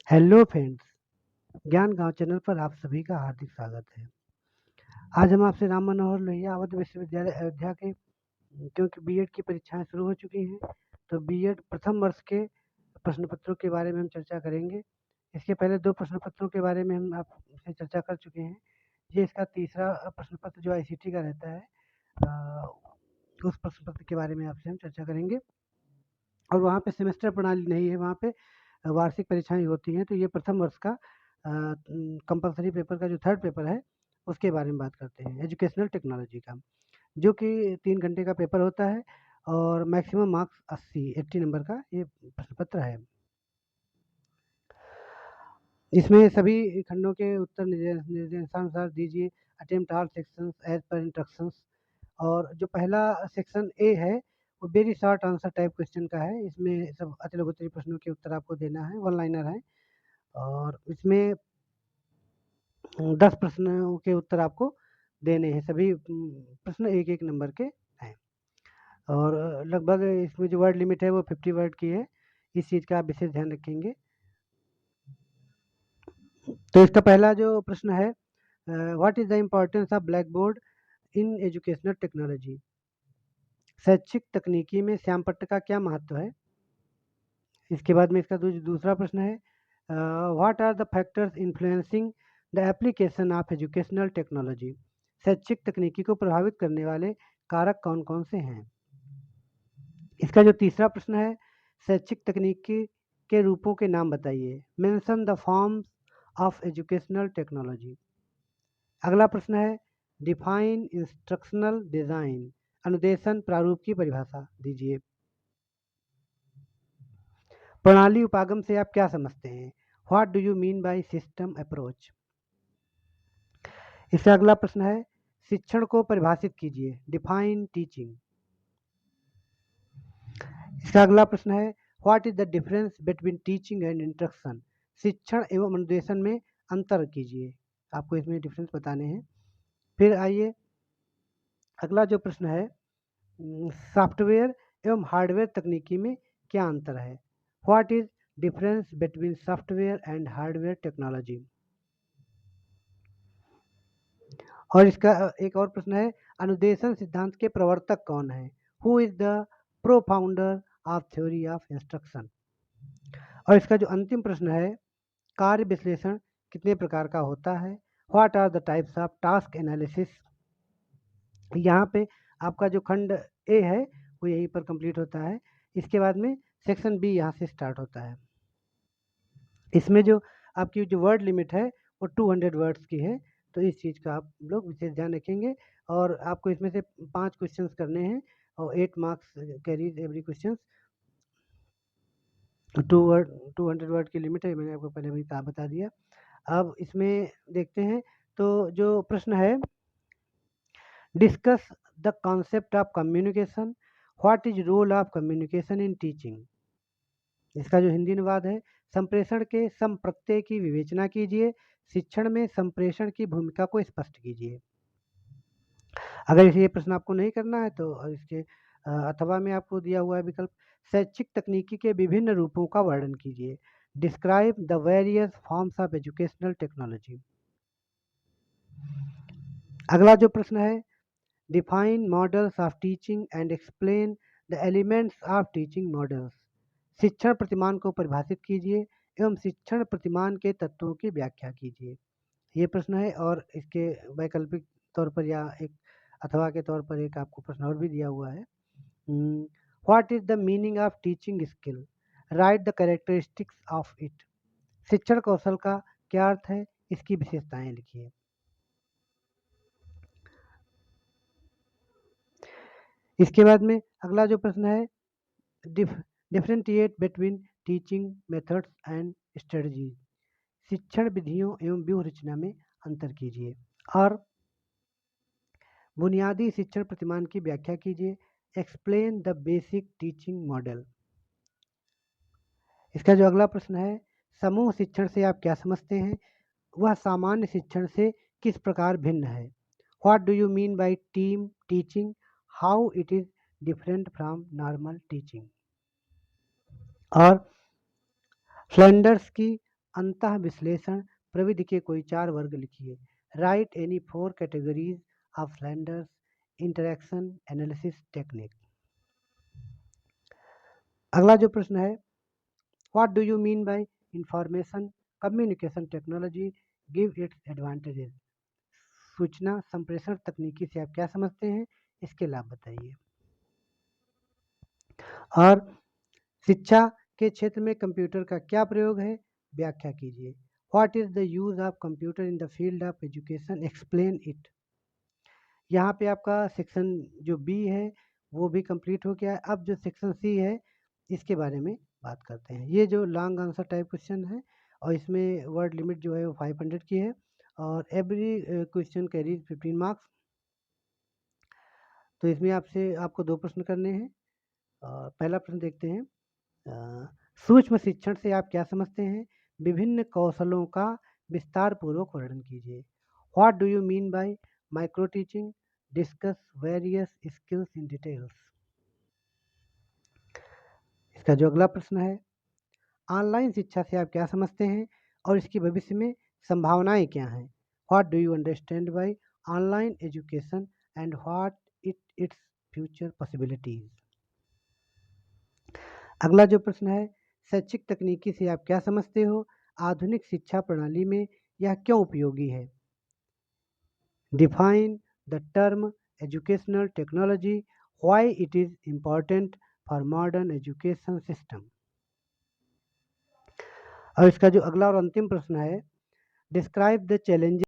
Hello friends, ज्ञान गांव channel पर आप सभी का हार्दिक स्वागत है। आज हम आपसे राम मनोहर लोहिया अवध विश्वविद्यालय अयोध्या के क्योंकि बीएड की परीक्षाएं शुरू हो चुकी हैं, तो बीएड प्रथम वर्ष के प्रश्न पत्रों के बारे में हम चर्चा करेंगे। इसके पहले 2 प्रश्न पत्रों के बारे में हम आपसे चर्चा कर चुके हैं। ये इसका तीसरा प्रश्न पत्र जो आईसीटी का रहता है, उस प्रश्न पत्र के बारे में आपसे हम चर्चा करेंगे। और वहाँ पे सेमेस्टर प्रणाली नहीं है, वहाँ पे वार्षिक परीक्षाएं होती हैं। तो ये प्रथम वर्ष का कंपलसरी पेपर का जो थर्ड पेपर है, उसके बारे में बात करते हैं, एजुकेशनल टेक्नोलॉजी का, जो कि 3 घंटे का पेपर होता है और मैक्सिमम मार्क्स 80 नंबर का ये प्रश्न पत्र है। इसमें सभी खंडों के उत्तर निर्देशानुसार दीजिए। Attempt all sections as per instructions. और जो पहला सेक्शन ए है, वो very short answer type question का है। इसमें सब अति लघुत्तरी प्रश्नों के उत्तर आपको देना है, वन लाइनर है। और इसमें 10 प्रश्नों के उत्तर आपको देने हैं। सभी प्रश्न एक एक नंबर के हैं। और लगभग इसमें जो वर्ड लिमिट है वो 50 वर्ड की है। इस चीज़ का आप विशेष ध्यान रखेंगे। तो इसका पहला जो प्रश्न है, what is the importance of black board in educational technology. शैक्षिक तकनीकी में श्यामपट्ट का क्या महत्व है। इसके बाद में इसका दूसरा प्रश्न है, what are the factors influencing the application of educational technology. शैक्षिक तकनीकी को प्रभावित करने वाले कारक कौन कौन से हैं। इसका जो तीसरा प्रश्न है, शैक्षिक तकनीकी के रूपों के नाम बताइए। Mention the forms of educational technology. अगला प्रश्न है, डिफाइन इंस्ट्रक्शनल डिज़ाइन। अनुदेशन प्रारूप की परिभाषा दीजिए। प्रणाली उपागम से आप क्या समझते हैं। What do you mean by system approach. इससे अगला प्रश्न है, शिक्षण को परिभाषित कीजिए। Define teaching. इसका अगला प्रश्न है, what is the difference between teaching and instruction. शिक्षण एवं अनुदेशन में अंतर कीजिए। आपको इसमें डिफरेंस बताने हैं। फिर आइए, अगला जो प्रश्न है, सॉफ्टवेयर एवं हार्डवेयर तकनीकी में क्या अंतर है। What is difference between software and hardware technology. और इसका एक और प्रश्न है, अनुदेशन सिद्धांत के प्रवर्तक कौन है। Who is the pro founder of theory of instruction. और इसका जो अंतिम प्रश्न है, कार्य विश्लेषण कितने प्रकार का होता है। What are the types of task analysis. यहाँ पे आपका जो खंड ए है वो यहीं पर कंप्लीट होता है। इसके बाद में सेक्शन बी यहाँ से स्टार्ट होता है। इसमें जो आपकी जो वर्ड लिमिट है वो 200 वर्ड्स की है। तो इस चीज़ का आप लोग विशेष ध्यान रखेंगे। और आपको इसमें से 5 क्वेश्चंस करने हैं और 8 marks carries every questions. 200 word की लिमिट है, मैंने आपको पहले भी बता दिया। अब इसमें देखते हैं, तो जो प्रश्न है, discuss the concept of communication. What is role of communication in teaching. इसका जो हिंदी अनुवाद है, संप्रेषण के संप्रत्यय की विवेचना कीजिए। शिक्षण में संप्रेषण की भूमिका को स्पष्ट कीजिए। अगर ये प्रश्न आपको नहीं करना है तो इसके अथवा में आपको दिया हुआ है विकल्प, शैक्षिक तकनीकी के विभिन्न रूपों का वर्णन कीजिए। Describe the various forms of educational technology. अगला जो प्रश्न है, define models of teaching and explain the elements of teaching models. शिक्षण प्रतिमान को परिभाषित कीजिए एवं शिक्षण प्रतिमान के तत्वों की व्याख्या कीजिए। ये प्रश्न है। और इसके वैकल्पिक तौर पर या एक अथवा के तौर पर एक आपको प्रश्न और भी दिया हुआ है, what is the meaning of teaching skill. Right the characteristics of it. शिक्षण कौशल का क्या अर्थ है, इसकी विशेषताएं लिखिए। इसके बाद में अगला जो प्रश्न है, differentiate between teaching methods and strategies. शिक्षण विधियों एवं व्यूह रचना में अंतर कीजिए। और बुनियादी शिक्षण प्रतिमान की व्याख्या कीजिए। Explain the basic teaching model. इसका जो अगला प्रश्न है, समूह शिक्षण से आप क्या समझते हैं। वह सामान्य शिक्षण से किस प्रकार भिन्न है। What do you mean by team teaching. How it is different from normal teaching. और फ्लैंडर्स की अंतः विश्लेषण प्रविधि के कोई 4 वर्ग लिखिए। Write any 4 categories of Flanders interaction analysis technique. अगला जो प्रश्न है, what do you mean by information communication technology, give its advantages. सूचना संप्रेषण तकनीकी से आप क्या समझते हैं, इसके लाभ बताइए। और शिक्षा के क्षेत्र में कंप्यूटर का क्या प्रयोग है, व्याख्या कीजिए। What is the use of computer in the field of education, explain it. यहाँ पे आपका सेक्शन जो बी है वो भी कंप्लीट हो गया है। अब जो सेक्शन सी है इसके बारे में बात करते हैं। ये जो लॉन्ग आंसर टाइप क्वेश्चन है और इसमें वर्ड लिमिट जो है वो 500 की है और एवरी क्वेश्चन कैरीज 15 मार्क्स। तो इसमें आपको 2 प्रश्न करने हैं। पहला प्रश्न देखते हैं, सूक्ष्म शिक्षण से आप क्या समझते हैं, विभिन्न कौशलों का विस्तार पूर्वक वर्णन कीजिए। What do you mean bye micro teaching, discuss various skills in details. इसका जो अगला प्रश्न है, ऑनलाइन शिक्षा से आप क्या समझते हैं और इसकी भविष्य में संभावनाएं क्या हैं। What do you understand by online education and what its future possibilities. अगला जो प्रश्न है, शैक्षिक तकनीकी से आप क्या समझते हो, आधुनिक शिक्षा प्रणाली में यह क्यों उपयोगी है। Define the term educational technology, why it is important for modern education system. और इसका जो अगला और अंतिम प्रश्न है, डिस्क्राइब द चैलेंजेस